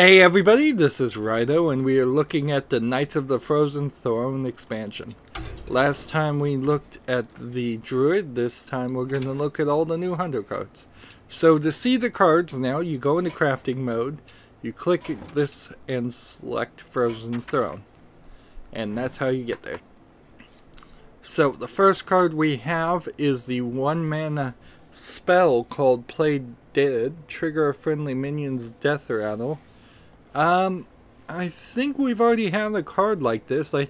Hey everybody, this is Rydo, and we are looking at the Knights of the Frozen Throne expansion. Last time we looked at the Druid, this time we're going to look at all the new hunter cards. So to see the cards now, you go into crafting mode, you click this and select Frozen Throne. And that's how you get there. So the first card we have is the 1 mana spell called Play Dead. Trigger a friendly minion's death rattle. I think we've already had a card like this. I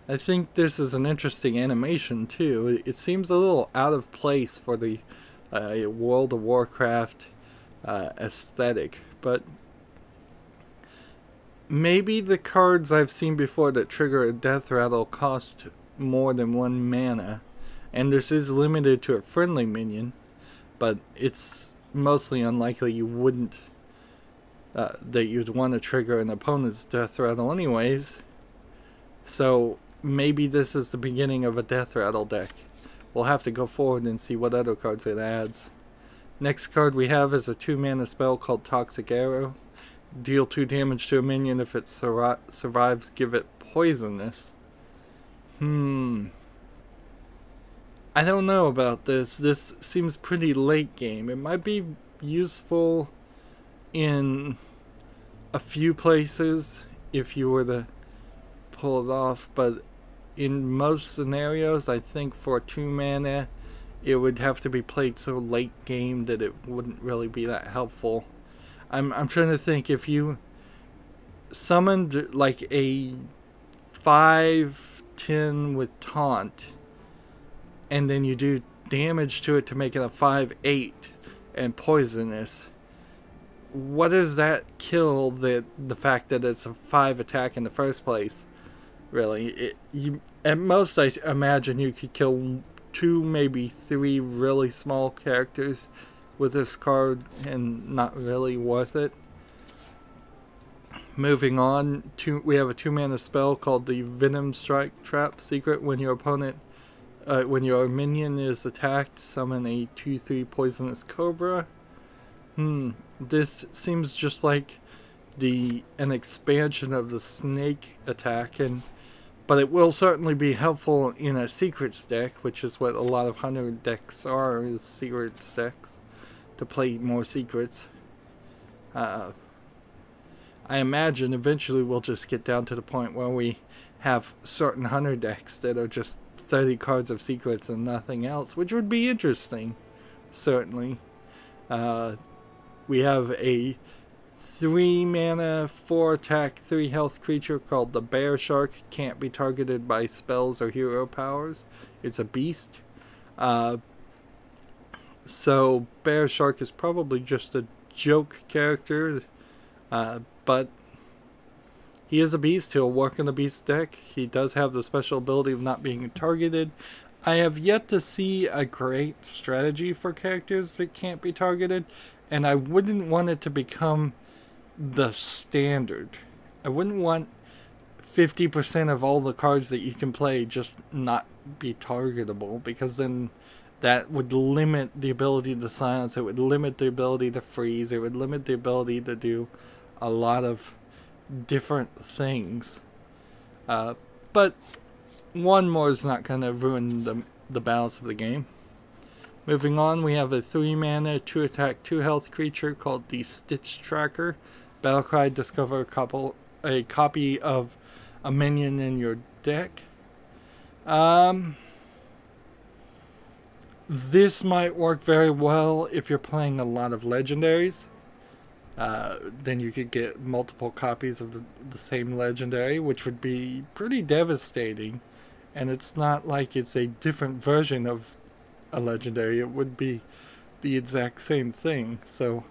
think this is an interesting animation too. It seems a little out of place for the World of Warcraft aesthetic, but maybe the cards I've seen before that trigger a death rattle cost more than 1 mana, and this is limited to a friendly minion, but it's mostly unlikely you wouldn't that you'd want to trigger an opponent's death rattle anyways. So maybe this is the beginning of a death rattle deck. We'll have to go forward and see what other cards it adds. Next card we have is a 2 mana spell called Toxic Arrow. Deal 2 damage to a minion. If it survives, give it poisonous. I don't know about this. This seems pretty late game. It might be useful in a few places if you were to pull it off, but in most scenarios I think for 2 mana it would have to be played so late game that it wouldn't really be that helpful. I'm trying to think, if you summoned like a 5/10 with taunt and then you do damage to it to make it a 5/8 and poisonous, what does that kill the fact that it's a 5 attack in the first place? Really, at most I imagine you could kill 2, maybe 3 really small characters with this card and not really worth it. Moving on, we have a 2 mana spell called the Venom Strike Trap Secret. When your opponent, when your minion is attacked, summon a 2/3 poisonous cobra. This seems just like an expansion of the snake attack, but it will certainly be helpful in a secrets deck, which is what a lot of hunter decks are, is secrets decks, to play more secrets. I imagine eventually we'll just get down to the point where we have certain hunter decks that are just 30 cards of secrets and nothing else, which would be interesting, certainly. We have a 3 mana, 4 attack, 3 health creature called the Bear Shark. Can't be targeted by spells or hero powers. It's a beast. So Bear Shark is probably just a joke character, but he is a beast. He'll work in the beast deck. He does have the special ability of not being targeted. I have yet to see a great strategy for characters that can't be targeted, and I wouldn't want it to become the standard. I wouldn't want 50% of all the cards that you can play just not be targetable, because then that would limit the ability to silence, it would limit the ability to freeze, it would limit the ability to do a lot of different things. But one more is not going to ruin the balance of the game. Moving on, we have a 3 mana, 2 attack, 2 health creature called the Stitch Tracker. Battlecry, discover a copy of a minion in your deck. This might work very well if you're playing a lot of legendaries. Then you could get multiple copies of the same legendary, which would be pretty devastating. And it's not like it's a different version of a legendary. It would be the exact same thing. So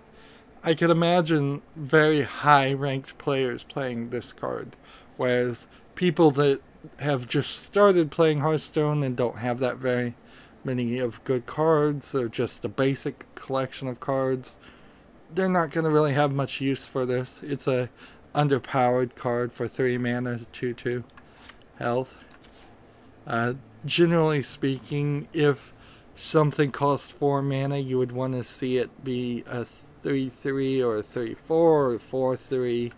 I could imagine very high ranked players playing this card, whereas people that have just started playing Hearthstone and don't have that very many of good cards, or just a basic collection of cards, they're not going to really have much use for this. It's a underpowered card for 3 mana, 2/2 health. Generally speaking, if something costs 4 mana, you would want to see it be a 3/3 or a 3/4 or a 4/3.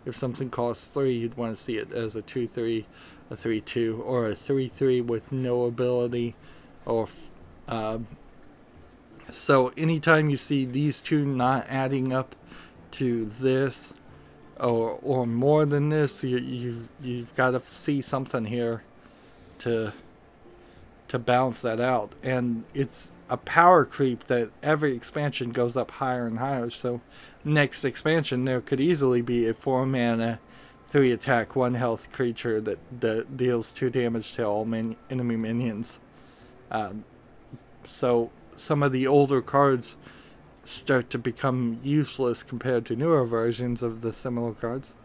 If something costs 3, you'd want to see it as a 2/3, a 3/2, or a 3/3 with no ability. Or so anytime you see these two not adding up to this, or more than this, you've got to see something here to balance that out. And it's a power creep that every expansion goes up higher and higher. So next expansion there could easily be a 4 mana 3 attack 1 health creature that deals 2 damage to all enemy minions. So some of the older cards start to become useless compared to newer versions of the similar cards.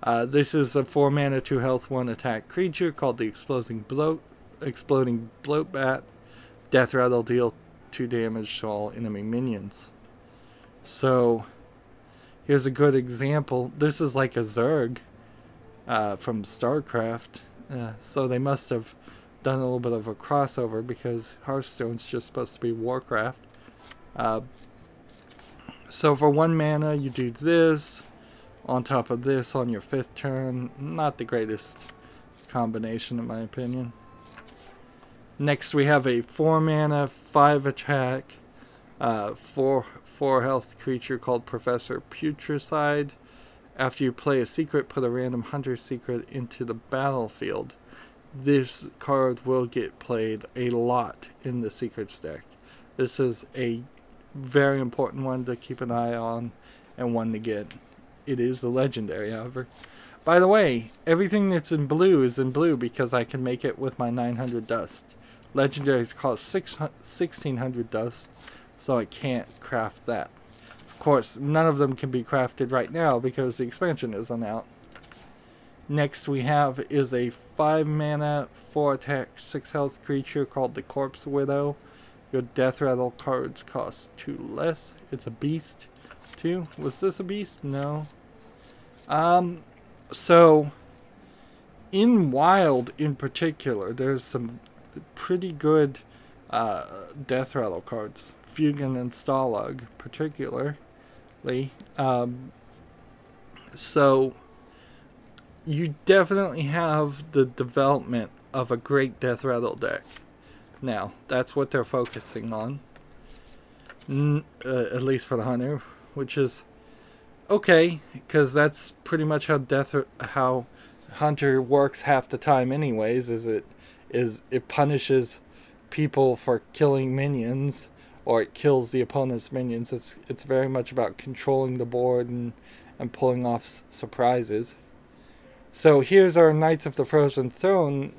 This is a 4 mana 2 health 1 attack creature called the Exploding Bloatbat. Death Rattle, deal 2 damage to all enemy minions. So here's a good example. This is like a Zerg from StarCraft. So they must have done a little bit of a crossover, because Hearthstone's just supposed to be Warcraft. So for 1 mana, you do this on top of this on your 5th turn. Not the greatest combination, in my opinion. Next, we have a 4 mana 5 attack 4 health creature called Professor Putricide. After you play a secret, put a random hunter secret into the battlefield. This card will get played a lot in the secrets deck. This is a very important one to keep an eye on, and one to get. It is a legendary, however. By the way, everything that's in blue is in blue because I can make it with my 900 dust. Legendaries cost 1600 dust, so I can't craft that. Of course, none of them can be crafted right now because the expansion isn't out. Next we have is a 5 mana 4 attack 6 health creature called the Corpse Widow. Your Death Rattle cards cost 2 less. It's a beast too. Was this a beast? No. So in Wild in particular, there's some pretty good Death Rattle cards. Fugan and Stalag particularly. So you definitely have the development of a great Death Rattle deck. Now, that's what they're focusing on. At least for the Hunter, which is okay, because that's pretty much how Hunter works half the time anyways, it punishes people for killing minions, or it kills the opponent's minions. It's very much about controlling the board and pulling off surprises. So here's our Knights of the Frozen Throne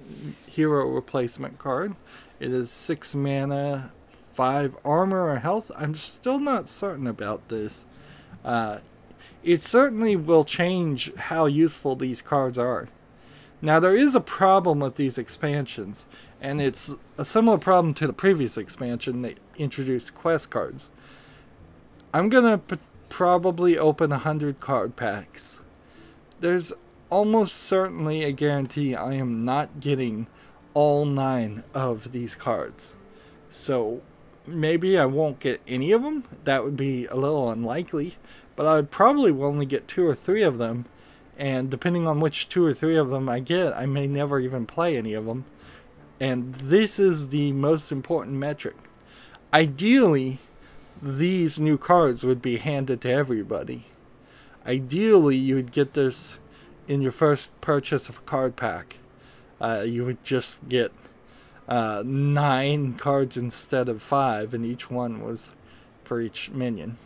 hero replacement card. It is 6 mana, 5 armor or health. I'm still not certain about this. It certainly will change how useful these cards are. Now there is a problem with these expansions, and it's a similar problem to the previous expansion that introduced quest cards. I'm gonna probably open 100 card packs. There's almost certainly a guarantee I am not getting all 9 of these cards. So maybe I won't get any of them. That would be a little unlikely, but I would probably only get 2 or 3 of them. And depending on which 2 or 3 of them I get, I may never even play any of them. And this is the most important metric. Ideally, these new cards would be handed to everybody. Ideally, you would get this in your first purchase of a card pack. You would just get 9 cards instead of 5, and each one was for each minion.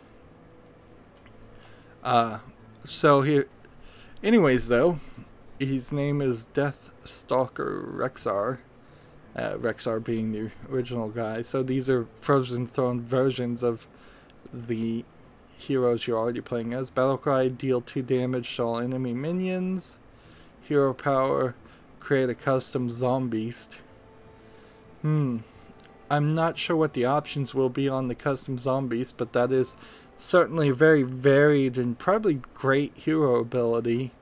So here, anyways though, his name is Deathstalker Rexxar. Rexxar being the original guy. So these are Frozen Throne versions of the heroes you're already playing as. Battlecry, deal 2 damage to all enemy minions. Hero power, create a custom Zombeast. I'm not sure what the options will be on the custom Zombeast, but that is certainly very varied and probably great hero ability,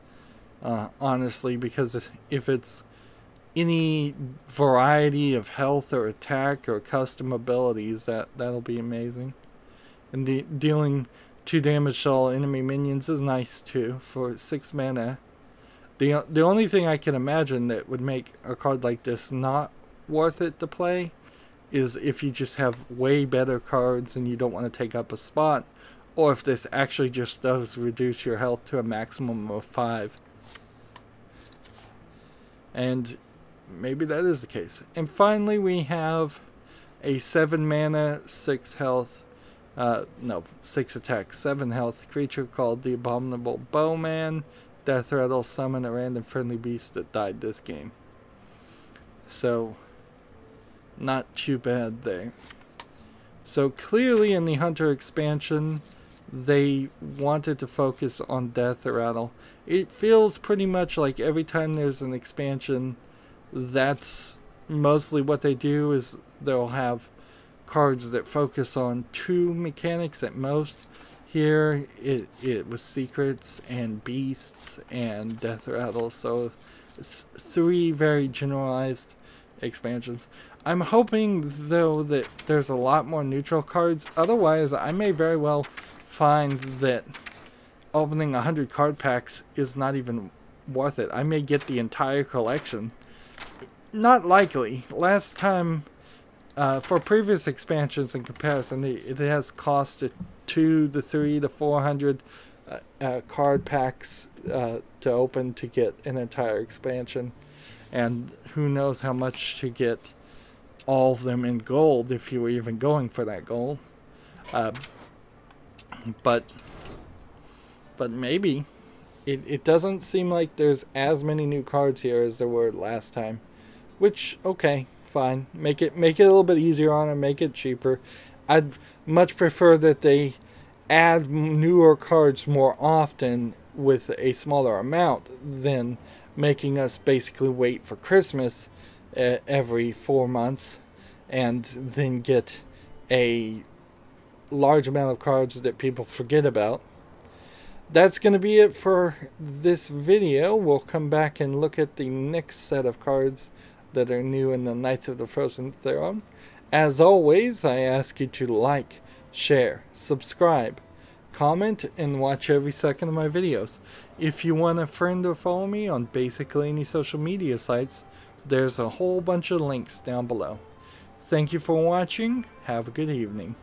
honestly, because if it's any variety of health or attack or custom abilities, that'll be amazing. And dealing 2 damage to all enemy minions is nice too for 6 mana. The only thing I can imagine that would make a card like this not worth it to play is if you just have way better cards and you don't want to take up a spot, or if this actually just does reduce your health to a maximum of 5. And maybe that is the case. And finally we have a 7 mana, 6 health, 6 attack, 7 health creature called the Abominable Bowman. Death Rattle, summon a random friendly beast that died this game. So, not too bad there. So clearly in the Hunter expansion, they wanted to focus on Death Rattle. It feels pretty much like every time there's an expansion, that's mostly what they do, is they'll have cards that focus on 2 mechanics at most. Here it was secrets and beasts and Death Rattle, so it's 3 very generalized expansions. I'm hoping though that there's a lot more neutral cards, otherwise I may very well find that opening 100 card packs is not even worth it. I may get the entire collection. Not likely. Last time, for previous expansions in comparison, it has costed 2 to 3 to 400 card packs to open to get an entire expansion, and who knows how much to get all of them in gold if you were even going for that goal. But maybe it doesn't seem like there's as many new cards here as there were last time, which, okay, fine. Make it a little bit easier on them, make it cheaper. I'd much prefer that they add newer cards more often with a smaller amount than making us basically wait for Christmas every 4 months and then get a large amount of cards that people forget about. That's going to be it for this video. We'll come back and look at the next set of cards that are new in the Knights of the Frozen Throne. As always, I ask you to like, share, subscribe, comment, and watch every second of my videos. If you want a friend or follow me on basically any social media sites, there's a whole bunch of links down below. Thank you for watching. Have a good evening.